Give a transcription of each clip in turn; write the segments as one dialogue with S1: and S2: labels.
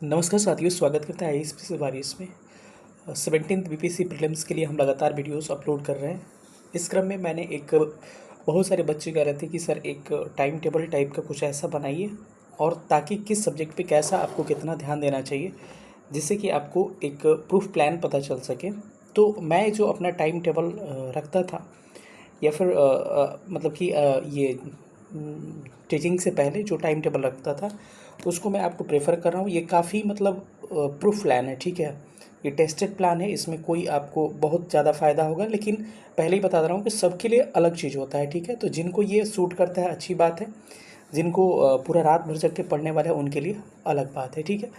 S1: नमस्कार साथियों, स्वागत करते हैं आईएएस से बारिश में 17th बीपीएससी प्रीलिम्स के लिए हम लगातार वीडियोस अपलोड कर रहे हैं। इस क्रम में मैंने बहुत सारे बच्चे कह रहे थे कि सर एक टाइम टेबल टाइप का कुछ ऐसा बनाइए, और ताकि किस सब्जेक्ट पे कैसा आपको कितना ध्यान देना चाहिए, जिससे कि आपको एक प्रूफ प्लान पता चल सके। तो मैं जो अपना टाइम टेबल रखता था, या फिर मतलब कि ये टीचिंग से पहले जो टाइम टेबल रखता था, उसको मैं आपको प्रेफर कर रहा हूँ। ये काफ़ी मतलब प्रूफ प्लान है, ठीक है। ये टेस्टेड प्लान है, इसमें कोई आपको बहुत ज़्यादा फ़ायदा होगा, लेकिन पहले ही बता दे रहा हूँ कि सबके लिए अलग चीज़ होता है, ठीक है। तो जिनको ये सूट करता है अच्छी बात है, जिनको पूरा रात भर जग के पढ़ने वाले हैं उनके लिए अलग बात है, ठीक है।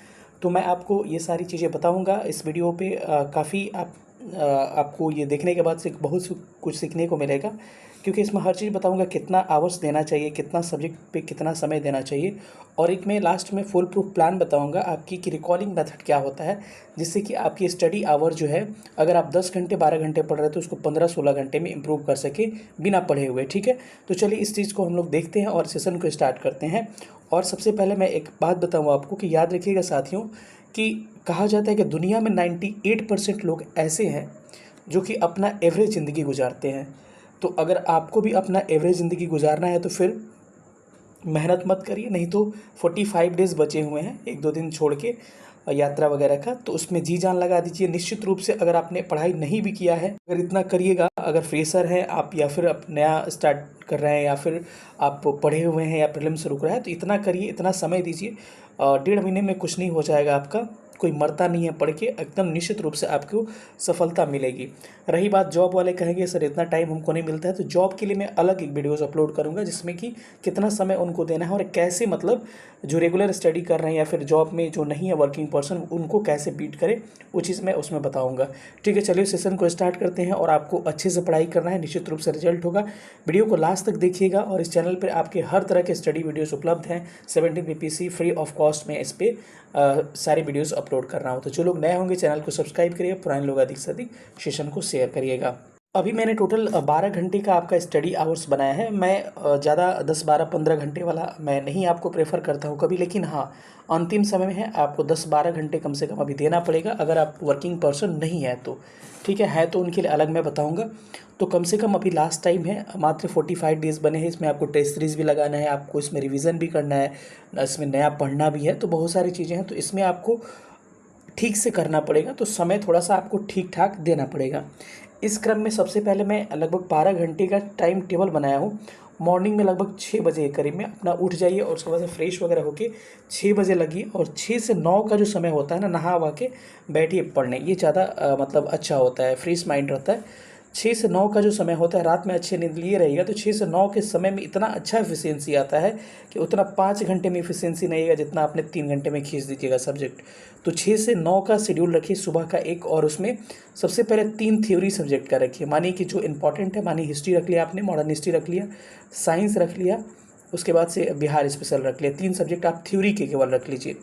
S1: तो मैं आपको ये सारी चीज़ें बताऊंगा इस वीडियो पे। काफ़ी आपको ये देखने के बाद से बहुत कुछ सीखने को मिलेगा, क्योंकि इसमें हर चीज़ बताऊंगा, कितना आवर्स देना चाहिए, कितना सब्जेक्ट पे कितना समय देना चाहिए, और एक मैं लास्ट में फुल प्रूफ प्लान बताऊंगा आपकी कि रिकॉर्डिंग मेथड क्या होता है, जिससे कि आपकी स्टडी आवर जो है, अगर आप 10 घंटे 12 घंटे पढ़ रहे हैं तो उसको 15-16 घंटे में इंप्रूव कर सके बिना पढ़े हुए, ठीक है। तो चलिए इस चीज़ को हम लोग देखते हैं और सेशन को स्टार्ट करते हैं। और सबसे पहले मैं एक बात बताऊँ आपको कि याद रखिएगा साथियों, कि कहा जाता है कि दुनिया में 98% लोग ऐसे हैं जो कि अपना एवरेज ज़िंदगी गुजारते हैं। तो अगर आपको भी अपना एवरेज ज़िंदगी गुजारना है तो फिर मेहनत मत करिए, नहीं तो 45 डेज़ बचे हुए हैं, 1-2 दिन छोड़ के यात्रा वगैरह का, तो उसमें जी जान लगा दीजिए। निश्चित रूप से अगर आपने पढ़ाई नहीं भी किया है, अगर इतना करिएगा, अगर फ्रेशर हैं आप, या फिर आप नया स्टार्ट कर रहे हैं, या फिर आप पढ़े हुए हैं या प्रीलिम्स से रुक रहा है, तो इतना करिए, इतना समय दीजिए। 1.5 महीने में कुछ नहीं हो जाएगा आपका, कोई मरता नहीं है पढ़ के, एकदम निश्चित रूप से आपको सफलता मिलेगी। रही बात जॉब वाले कहेंगे सर इतना टाइम हमको नहीं मिलता है, तो जॉब के लिए मैं अलग एक वीडियोस अपलोड करूंगा, जिसमें कि कितना समय उनको देना है, और कैसे मतलब जो रेगुलर स्टडी कर रहे हैं या फिर जॉब में जो नहीं है वर्किंग पर्सन, उनको कैसे बीट करें, वो चीज़ मैं उसमें बताऊंगा। ठीक है, चलिए सेशन को स्टार्ट करते हैं। और आपको अच्छे से पढ़ाई करना है, निश्चित रूप से रिजल्ट होगा। वीडियो को लास्ट तक देखिएगा, और इस चैनल पर आपके हर तरह के स्टडी वीडियोज़ उपलब्ध हैं। 17 बीपीएससी फ्री ऑफ कॉस्ट में इस पर सारे वीडियोस अपलोड कर रहा हूँ। तो जो लोग नए होंगे चैनल को सब्सक्राइब करिए, पुराने लोग अधिक से अधिक सेशन को शेयर करिएगा। अभी मैंने टोटल 12 घंटे का आपका स्टडी आवर्स बनाया है। मैं ज़्यादा 10-12-15 घंटे वाला मैं नहीं आपको प्रेफर करता हूँ कभी, लेकिन हाँ, अंतिम समय में है, आपको 10-12 घंटे कम से कम अभी देना पड़ेगा, अगर आप वर्किंग पर्सन नहीं है तो, ठीक है तो उनके लिए अलग मैं बताऊँगा। तो कम से कम अभी लास्ट टाइम है, मात्र 45 डेज़ बने हैं। इसमें आपको टेस्ट सीरीज़ भी लगाना है, आपको इसमें रिवीजन भी करना है, इसमें नया पढ़ना भी है, तो बहुत सारी चीज़ें हैं, तो इसमें आपको ठीक से करना पड़ेगा, तो समय थोड़ा सा आपको ठीक ठाक देना पड़ेगा। इस क्रम में सबसे पहले मैं लगभग 12 घंटे का टाइम टेबल बनाया हूँ। मॉर्निंग में लगभग 6 बजे के करीब में अपना उठ जाइए, और उसके बाद से फ्रेश वगैरह होके 6 बजे लगिए, और 6 से 9 का जो समय होता है ना, नहा वहा के बैठिए पढ़ने, ये ज़्यादा मतलब अच्छा होता है, फ्रेश माइंड रहता है। 6 से 9 का जो समय होता है, रात में अच्छे नींद लिए रहिएगा, तो 6 से 9 के समय में इतना अच्छा एफिशिएंसी आता है कि उतना 5 घंटे में एफिशिएंसी नहीं आएगा जितना आपने 3 घंटे में खींच दीजिएगा सब्जेक्ट। तो 6 से 9 का शेड्यूल रखिए सुबह का एक, और उसमें सबसे पहले 3 थ्योरी सब्जेक्ट का रखिए। मानिए कि जो इंपॉर्टेंट है, मानिए हिस्ट्री रख लिया आपने, मॉडर्न हिस्ट्री रख लिया, साइंस रख लिया, उसके बाद से बिहार स्पेशल रख लिया। 3 सब्जेक्ट आप थ्योरी के केवल रख लीजिए,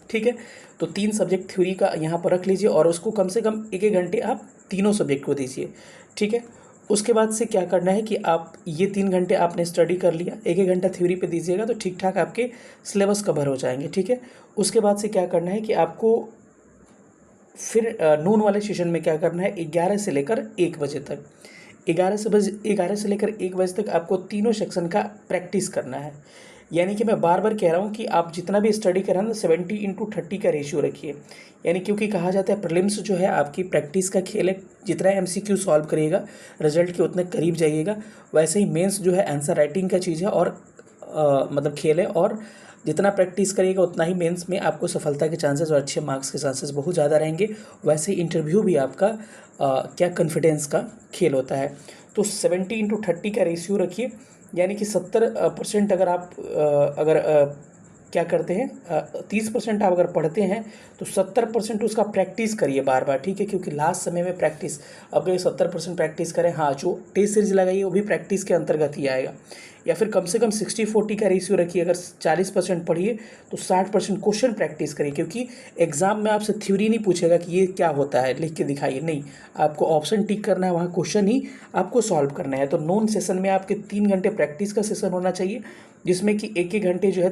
S1: ठीक है। तो 3 सब्जेक्ट थ्योरी का यहाँ पर रख लीजिए, और उसको कम से कम 1-1 घंटे आप तीनों सब्जेक्ट को दीजिए, ठीक है। उसके बाद से क्या करना है कि आप ये 3 घंटे आपने स्टडी कर लिया, 1-1 घंटा थ्योरी पे दीजिएगा, तो ठीक ठाक आपके सिलेबस कवर हो जाएंगे, ठीक है। उसके बाद से क्या करना है कि आपको फिर नून वाले सेशन में क्या करना है, 11 से लेकर 1 बजे तक, 11 से लेकर 1 बजे तक आपको तीनों सेक्शन का प्रैक्टिस करना है। यानी कि मैं बार बार कह रहा हूँ कि आप जितना भी स्टडी कर रहे हैं ना, 70:30 का रेशियो रखिए। यानी क्योंकि कहा जाता है प्रीलिम्स जो है आपकी प्रैक्टिस का खेल है, जितना एमसीक्यू सॉल्व करिएगा रिजल्ट के उतने करीब जाइएगा। वैसे ही मेंस जो है आंसर राइटिंग का चीज़ है, और मतलब खेल है, और जितना प्रैक्टिस करिएगा उतना ही मेंस में आपको सफलता के चांसेस और अच्छे मार्क्स के चांसेस बहुत ज़्यादा रहेंगे। वैसे इंटरव्यू भी आपका क्या कॉन्फिडेंस का खेल होता है। तो 70:30 का रेशियो रखिए, यानी कि 70% अगर आप क्या करते हैं, 30% आप अगर पढ़ते हैं तो 70% उसका प्रैक्टिस करिए बार बार, ठीक है। क्योंकि लास्ट समय में प्रैक्टिस, अगर 70% प्रैक्टिस करें, हाँ जो टेस्ट सीरीज लगाइए वो भी प्रैक्टिस के अंतर्गत ही आएगा। या फिर कम से कम 60-40 का रेशियो रखिए, अगर 40% पढ़िए तो 60% क्वेश्चन प्रैक्टिस करिए, क्योंकि एग्जाम में आपसे थ्योरी नहीं पूछेगा कि ये क्या होता है लिख के दिखाइए, नहीं, आपको ऑप्शन टिक करना है, वहाँ क्वेश्चन ही आपको सॉल्व करना है। तो नॉन सेशन में आपके 3 घंटे प्रैक्टिस का सेशन होना चाहिए, जिसमें कि 1-1 घंटे जो है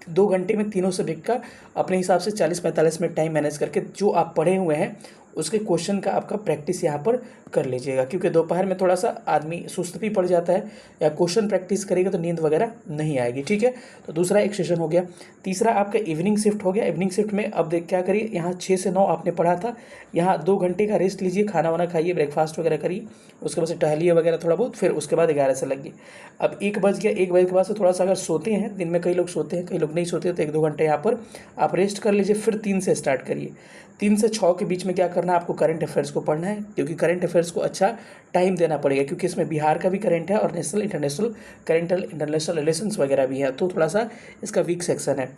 S1: 2 घंटे में तीनों सब्जेक्ट का अपने हिसाब से 40-45 मिनट टाइम मैनेज करके जो आप पढ़े हुए हैं उसके क्वेश्चन का आपका प्रैक्टिस यहाँ पर कर लीजिएगा, क्योंकि दोपहर में थोड़ा सा आदमी सुस्त भी पड़ जाता है, या क्वेश्चन प्रैक्टिस करेगा तो नींद वगैरह नहीं आएगी। ठीक है, तो दूसरा एक सेशन हो गया। तीसरा आपका इवनिंग शिफ्ट हो गया। इवनिंग शिफ्ट में अब देख क्या करिए, यहाँ 6 से 9 आपने पढ़ा था, यहाँ 2 घंटे का रेस्ट लीजिए, खाना वाना खाइए, ब्रेकफास्ट वगैरह करिए, उसके बाद से टहलिए वगैरह थोड़ा बहुत, फिर उसके बाद 11 से लगिए। अब 1 बज गया, 1 बजे के बाद से थोड़ा सा अगर सोते हैं, दिन में कई लोग सोते हैं, कई लोग नहीं सोते, तो 1-2 घंटे यहाँ पर आप रेस्ट कर लीजिए, फिर 3 से स्टार्ट करिए। 3 से 6 के बीच में क्या करना है, आपको करंट अफेयर्स को पढ़ना है, क्योंकि करंट अफेयर्स को अच्छा टाइम देना पड़ेगा, क्योंकि इसमें बिहार का भी करंट है और नेशनल इंटरनेशनल इंटरनेशनल रिलेशंस वगैरह भी है, तो थोड़ा सा इसका वीक सेक्शन है।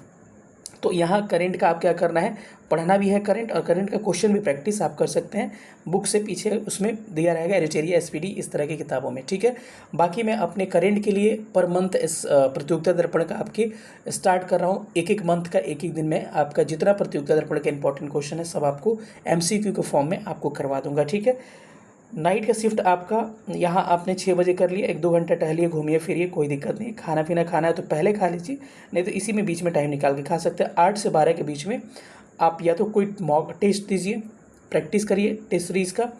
S1: तो यहाँ करंट का आप क्या करना है, पढ़ना भी है करंट, और करंट का क्वेश्चन भी प्रैक्टिस आप कर सकते हैं बुक से, पीछे उसमें दिया रहेगा एरिटेरिया, एसपीडी, इस तरह की किताबों में। ठीक है, बाकी मैं अपने करंट के लिए पर मंथ इस प्रतियोगिता दर्पण का आपके स्टार्ट कर रहा हूँ। एक मंथ का एक दिन में आपका जितना प्रतियोगिता दर्पण का इंपॉर्टेंट क्वेश्चन है सब आपको MCQ के फॉर्म में आपको करवा दूंगा। ठीक है, नाइट का शिफ्ट आपका यहाँ आपने 6 बजे कर लिया, 1-2 घंटा टहलिए, घूमिए फिरिए, कोई दिक्कत नहीं। खाना पीना खाना है तो पहले खा लीजिए, नहीं तो इसी में बीच में टाइम निकाल के खा सकते हैं। 8 से 12 के बीच में आप या तो कोई मॉक टेस्ट दीजिए, प्रैक्टिस करिए टेस्ट सीरीज़ का,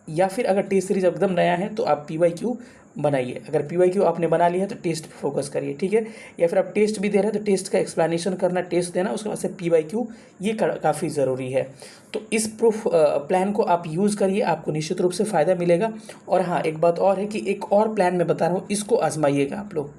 S1: या फिर अगर टेस्ट सीरीज एकदम नया है तो आप PYQ बनाइए। अगर PYQ आपने बना लिया है तो टेस्ट पे फोकस करिए। ठीक है, या फिर आप टेस्ट भी दे रहे हैं तो टेस्ट का एक्सप्लेनेशन करना, टेस्ट देना, उसके बाद से PYQ, ये काफ़ी ज़रूरी है। तो इस प्रूफ प्लान को आप यूज़ करिए, आपको निश्चित रूप से फ़ायदा मिलेगा। और हाँ, एक बात और है कि एक और प्लान मैं बता रहा हूँ, इसको आजमाइएगा आप लोग।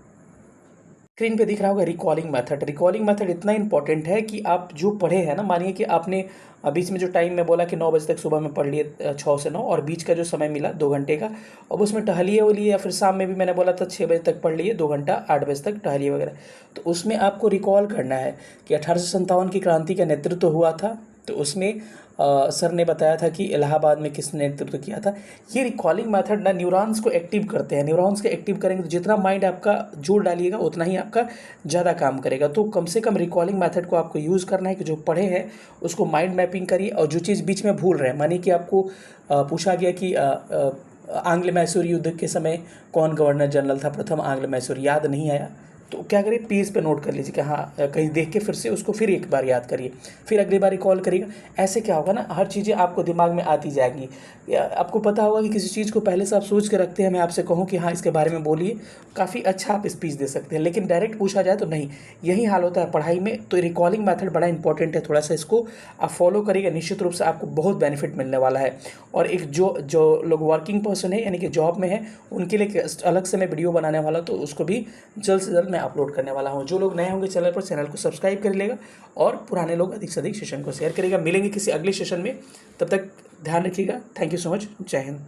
S1: स्क्रीन पे दिख रहा होगा रिकॉलिंग मेथड। रिकॉलिंग मेथड इतना इंपॉर्टेंट है कि आप जो पढ़े हैं ना, मानिए कि आपने बीच में जो टाइम में बोला कि 9 बजे तक सुबह में पढ़ लिए, 6 से 9, और बीच का जो समय मिला 2 घंटे का, अब उसमें टहलिए वो लिए, या फिर शाम में भी मैंने बोला था 6 बजे तक पढ़ लिए, 2 घंटा, 8 बजे तक टहलिए वगैरह। तो उसमें आपको रिकॉल करना है कि 1857 की क्रांति का नेतृत्व हुआ था, तो उसमें सर ने बताया था कि इलाहाबाद में किसने नेतृत्व किया था। ये रिकॉलिंग मेथड ना न्यूरॉन्स को एक्टिव करते हैं, न्यूरॉन्स को एक्टिव करेंगे तो जितना माइंड आपका जोर डालिएगा उतना ही आपका ज़्यादा काम करेगा। तो कम से कम रिकॉलिंग मेथड को आपको यूज़ करना है कि जो पढ़े हैं उसको माइंड मैपिंग करिए, और जो चीज़ बीच में भूल रहे हैं, मानिए कि आपको पूछा गया कि आंग्ल मैसूर युद्ध के समय कौन गवर्नर जनरल था, प्रथम आंग्ल मैसूर, याद नहीं आया, तो क्या करिए, पेज पे नोट कर लीजिए कि हाँ, कहीं देख के फिर से उसको फिर एक बार याद करिए, फिर अगली बार रिकॉल करिएगा। ऐसे क्या होगा ना, हर चीज़ें आपको दिमाग में आती जाएंगी। आपको पता होगा कि किसी चीज़ को पहले से आप सोच के रखते हैं, मैं आपसे कहूँ कि हाँ इसके बारे में बोलिए, काफ़ी अच्छा आप स्पीच दे सकते हैं, लेकिन डायरेक्ट पूछा जाए तो नहीं। यही हाल होता है पढ़ाई में। तो रिकॉलिंग मेथड बड़ा इंपॉर्टेंट है, थोड़ा सा इसको आप फॉलो करिएगा, निश्चित रूप से आपको बहुत बेनिफिट मिलने वाला है। और एक जो लोग वर्किंग पर्सन है, यानी कि जॉब में है, उनके लिए अलग से मैं वीडियो बनाने वाला, तो उसको भी जल्द से जल्द मैं अपलोड करने वाला हूँ। जो लोग नए होंगे चैनल पर, चैनल को सब्सक्राइब कर लेगा, और पुराने लोग अधिक से अधिक सेशन को शेयर करेगा। मिलेंगे किसी अगले सेशन में, तब तक ध्यान रखिएगा। Thank you so much. जय हिंद।